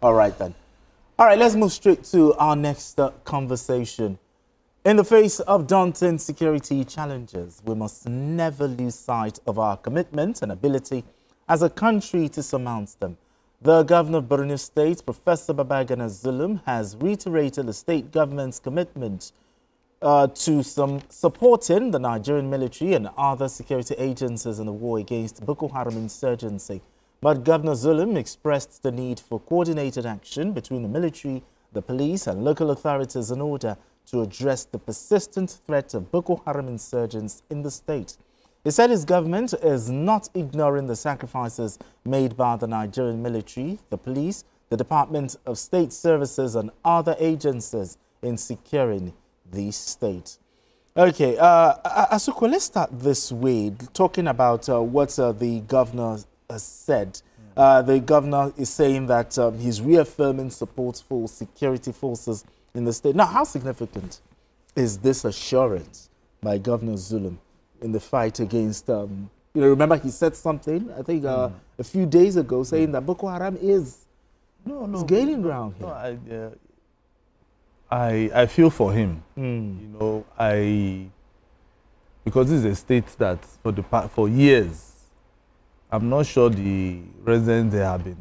All right, then. All right, let's move straight to our next conversation. In the face of daunting security challenges, we must never lose sight of our commitment and ability as a country to surmount them. The Governor of Borno State, Professor Babagana Zulum, has reiterated the state government's commitment to supporting the Nigerian military and other security agencies in the war against Boko Haram insurgency. But Governor Zulum expressed the need for coordinated action between the military, the police and local authorities in order to address the persistent threat of Boko Haram insurgents in the state. He said his government is not ignoring the sacrifices made by the Nigerian military, the police, the Department of State Services and other agencies in securing the state. Okay, Asuko, let's start this way, talking about what the governor has said. The governor is saying that he's reaffirming support for security forces in the state. Now, how significant is this assurance by Governor Zulum in the fight against, remember he said something, I think a few days ago, saying that Boko Haram is gaining ground here. I feel for him. You know, because this is a state that for years, I'm not sure the residents there have been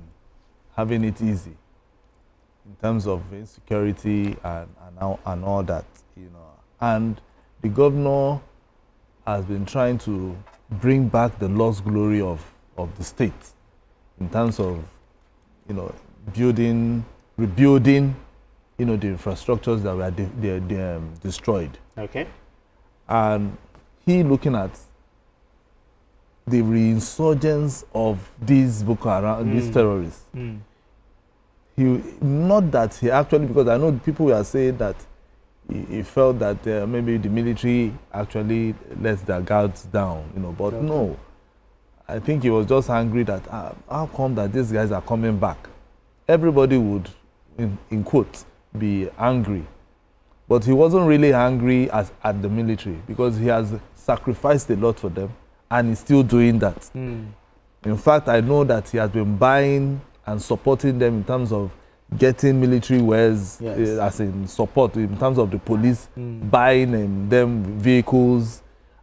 having it easy in terms of insecurity and all that, you know. And the governor has been trying to bring back the lost glory of the state in terms of, you know, rebuilding, you know, the infrastructures that were destroyed. Okay. And he looking at the reinsurgence of these Boko Haram, these terrorists. Not that he actually, because I know people were saying that he felt that maybe the military actually lets their guards down, you know, but no. I think he was just angry that how come that these guys are coming back? Everybody would, in quotes, be angry. But he wasn't really angry at the military because he has sacrificed a lot for them and he's still doing that. In fact, I know that he has been buying and supporting them in terms of getting military wares, as in support, in terms of the police, buying them vehicles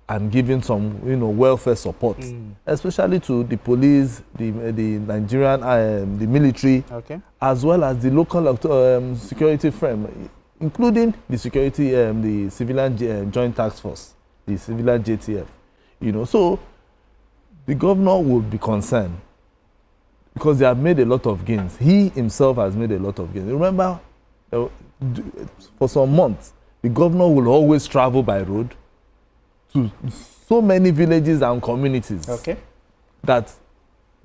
and giving some, you know, welfare support, especially to the police, the Nigerian, the military, as well as the local security firm, including the security, the civilian joint task force, the civilian JTF. You know, so the governor would be concerned because they have made a lot of gains. He himself has made a lot of gains. Remember, for some months, the governor will always travel by road to so many villages and communities that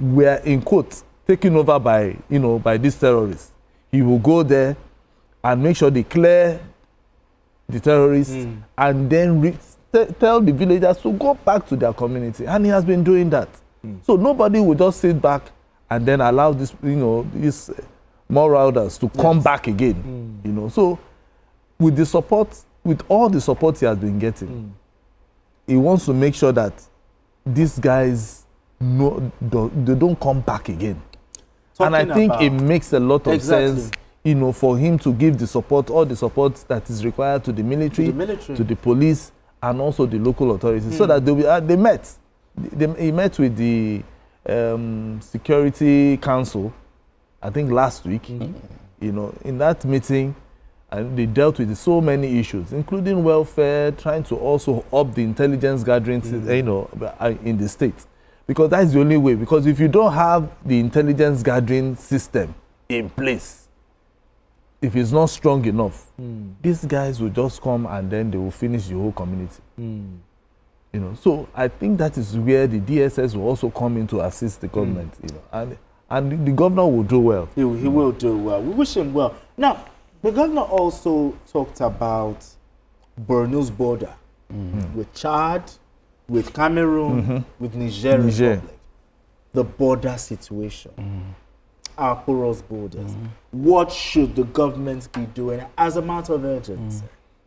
were, in quotes, taken over by, you know, by these terrorists. He will go there and make sure they clear the terrorists and then tell the villagers to go back to their community, and he has been doing that. So nobody will just sit back and then allow this, you know, these marauders to come back again. You know, so with the support, with all the support he has been getting, he wants to make sure that these guys they don't come back again. And I think it makes a lot of sense, you know, for him to give the support, all the support that is required to the military, to the police, and also the local authorities, so that they met. He met with the Security Council, I think last week. You know, in that meeting, and they dealt with so many issues, including welfare, trying to also up the intelligence gathering, you know, in the state, because that's the only way. Because if you don't have the intelligence gathering system in place, if it's not strong enough, these guys will just come and then they will finish the whole community. You know, so I think that is where the DSS will also come in to assist the government. You know, and the governor will do well. He will do well. We wish him well. Now, the governor also talked about Borno's border with Chad, with Cameroon, with Niger Republic. The border situation. Our porous borders. What should the government be doing as a matter of urgency?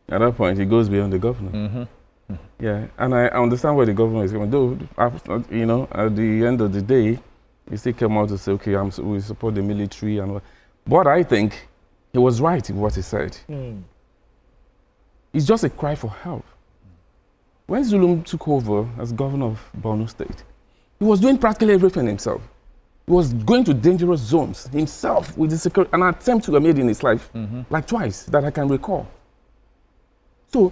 At that point, it goes beyond the governor. Yeah, and I understand where the government is going. Though, you know, at the end of the day, you still come out to say, okay, we support the military, But I think he was right in what he said. It's just a cry for help. When Zulum took over as governor of Borno State, he was doing practically everything himself. He was going to dangerous zones himself with the security, an attempt to have made in his life, like twice that I can recall. So,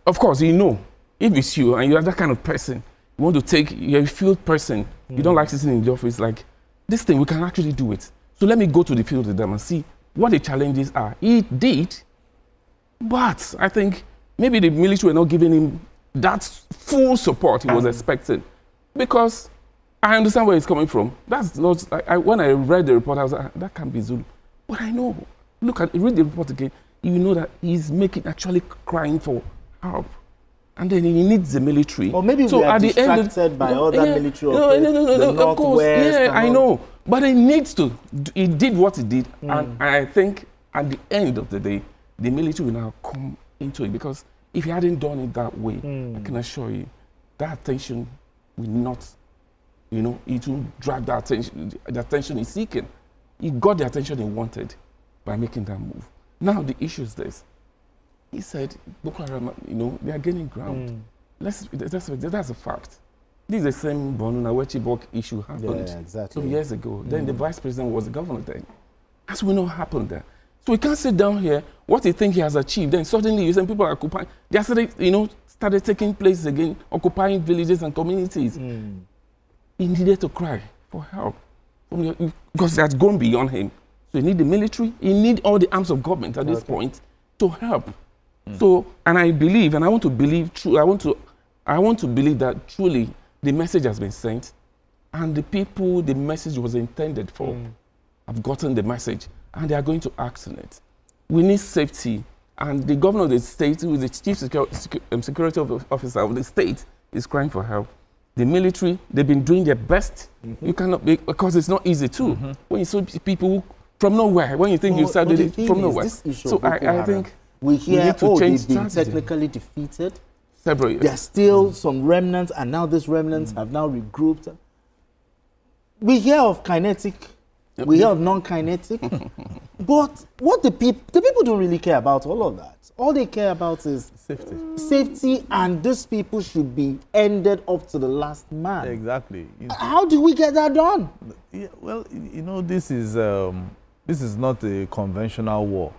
of course, you know, if it's you and you're that kind of person, you want to take, you're a field person, you don't like sitting in the office, like, this thing, we can actually do it. So let me go to the field with them and see what the challenges are. He did, but I think maybe the military were not giving him that full support he was expecting. Because I understand where he's coming from. That's not, when I read the report, I was like, that can't be Zulu. But I know, read the report again, you know that he's actually crying for help. And then he needs the military. Or maybe we are distracted by other military of course, yeah, I know. But he needs to. He did what he did. And I think at the end of the day, the military will now come into it. Because if he hadn't done it that way, I can assure you, that attention will not, you know, it will drag the attention he's seeking. He got the attention he wanted by making that move. Now the issue is this. He said, Boko Haram, you know, they are gaining ground. That's a fact. This is the same Borno where Chibok issue happened some years ago. Then the vice president was the governor then. That's what happened there. So we can't sit down here, what you think he has achieved, then suddenly you say people are occupying, they started taking place again, occupying villages and communities. He needed to cry for help. Because that's gone beyond him. So he need the military, he need all the arms of government at this point to help. So, and I believe, and I want to believe true, I want to believe that truly the message has been sent and the people the message was intended for have gotten the message and they are going to act on it. We need safety, and the governor of the state, who is the chief security officer of the state, is crying for help. The military, they've been doing their best. You cannot, because it's not easy too. When you see people from nowhere, when you think you started it from nowhere. So I think we hear, need to change they've been technically defeated. Several years. There are still some remnants, and now these remnants have now regrouped. We hear of kinetic, we hear of non-kinetic, but what the people don't really care about all of that. All they care about is safety. Safety, and these people should be ended up to the last man. Exactly. How do we get that done? Yeah, well, you know, this is not a conventional war.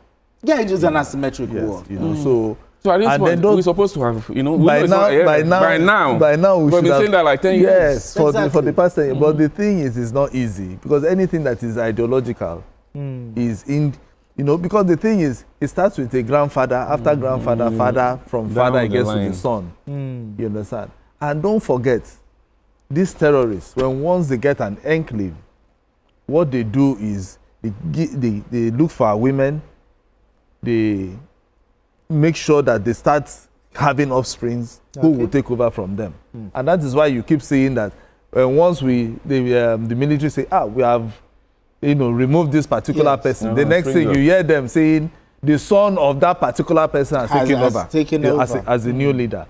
Yeah, it is an asymmetric war. You know, so at this point, we're supposed to have, you know, by now, we should have been saying that like 10 years. Yes, for the past 10 years. But the thing is, it's not easy, because anything that is ideological is in, you know, because the thing is, it starts with a grandfather, after grandfather, father, from father, it gets to the son. You understand? And don't forget, these terrorists, once they get an enclave, what they do is they look for our women, they make sure that they start having offsprings who will take over from them. And that is why you keep saying that once the military say, we have, you know, removed this particular person, the next thing you hear them saying, the son of that particular person has taken over as a new leader.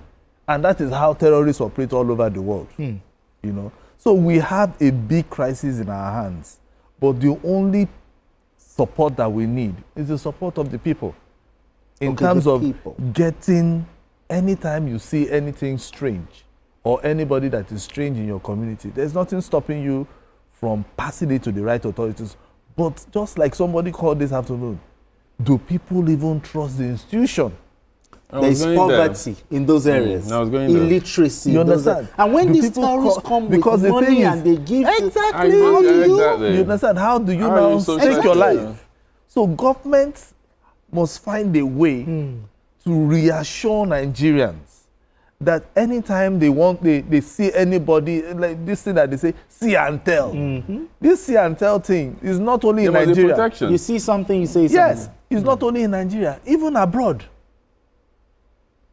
And that is how terrorists operate all over the world. You know, so we have a big crisis in our hands, but the only support that we need is the support of the people. In terms of getting, anytime you see anything strange or anybody that is strange in your community, there's nothing stopping you from passing it to the right authorities. But just like somebody called this afternoon, do people even trust the institution? There's poverty in those areas, illiteracy. You understand? And when these terrorists come with money and they give you understand? How do you now take your life? So government must find a way to reassure Nigerians that anytime they see anybody, like this thing that they say, see and tell. This see and tell thing is not only in Nigeria. You see something, you say something. Yes, it's not only in Nigeria, even abroad.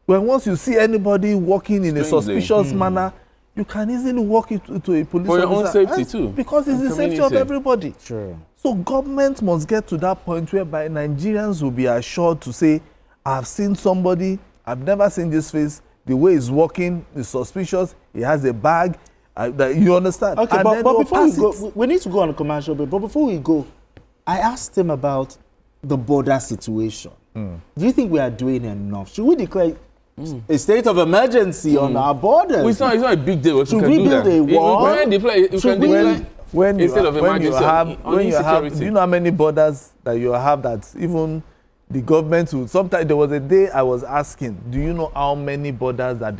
Once you see anybody walking in a suspicious manner, you can easily walk into a police officer. For your own safety too. Because it's the safety of everybody. Sure. So government must get to that point whereby Nigerians will be assured to say, I've seen somebody, I've never seen this face, the way he's walking is suspicious, he has a bag, you understand? Okay, but before we go, we need to go on a commercial break, but before we go, I asked him about the border situation. Do you think we are doing enough? Should we declare a state of emergency on our borders? Well, it's not a big deal. Should we build a wall? When you have, do you know how many borders that you have that even the government will, sometimes there was a day I was asking, do you know how many borders that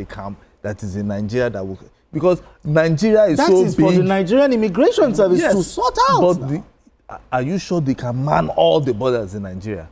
that is in Nigeria that will, because Nigeria is so big. That is for the Nigerian Immigration Service to sort out. But are you sure they can man all the borders in Nigeria?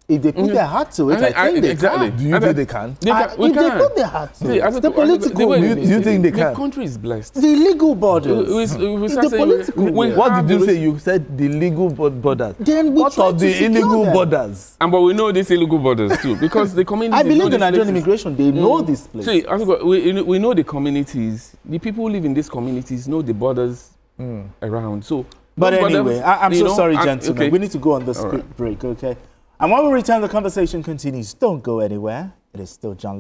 If they put their heart to it, I think they can. Do you think they can? If they put their heart to it, the political. Do you think they can? The country is blessed. The legal borders. The political. What did you say? You said the legal borders. Then what of the illegal borders? But we know these illegal borders too, because the community. I believe the Nigerian immigration, they know this place. See, we know the communities. The people who live in these communities know the borders around. So. But anyway, I'm so sorry, gentlemen. Okay. We need to go on this quick break, okay? And when we return, the conversation continues. Don't go anywhere. It is still John.